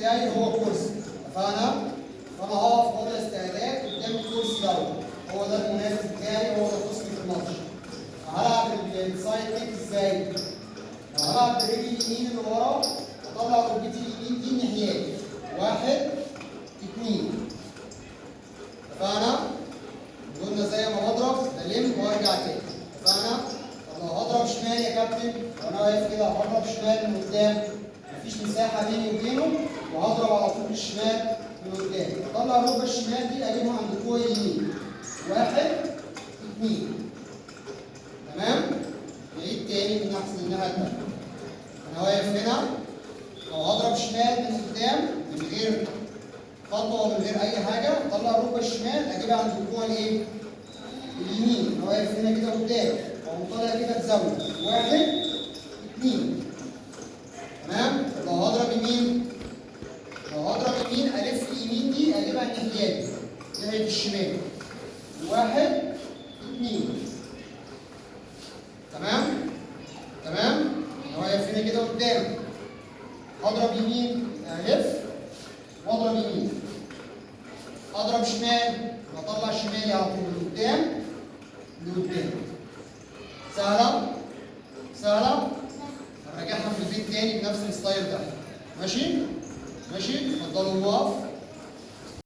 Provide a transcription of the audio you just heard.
بتاعي هو الكرسي. اتفقنا؟ فانا هقف وضع استعداد قدام الكرسي دوت، هو ده المنافس بتاعي، هو ده خصمي في الماتش. هلعب السايد كيك ازاي؟ هلعب برجلي اليمين اللي ورا، اطلع ركبتي اليمين دي الناحيات. 1 2. اتفقنا؟ قلنا زي ما بضرب بلم وارجع تاني. اتفقنا؟ طب لو هضرب شمال يا كابتن، وانا واقف كده هضرب شمال من قدام، مفيش مساحه بيني وبينه، وهضرب على طول الشمال من قدام. اطلع الركبه الشمال دي اجيبها عند كوع اليمين. 1 2. تمام؟ نعيد تاني من ناحيه الناحيه التانيه. انا واقف هنا، لو هضرب شمال من قدام من غير خطوه ومن غير اي حاجه، اطلع الركبه الشمال اجيبها عند الكوع الايه؟ اليمين. انا واقف هنا كده قدام، واقوم طالع كده بزاويه. 1 2. تمام؟ لو هضرب يمين، الف اليمين دي اجيبها الناحيه دي ناحيه الشمال. 1 2. تمام؟ تمام؟ انا واقف هنا كده قدام، هضرب يمين الف واضرب يمين، اضرب شمال واطلع شمالي على طول لقدام لقدام. سهله؟ سهله؟ هنراجعها في البيت تاني بنفس الستايل ده. ماشي؟ ماشي؟ اتفضلوا نقف.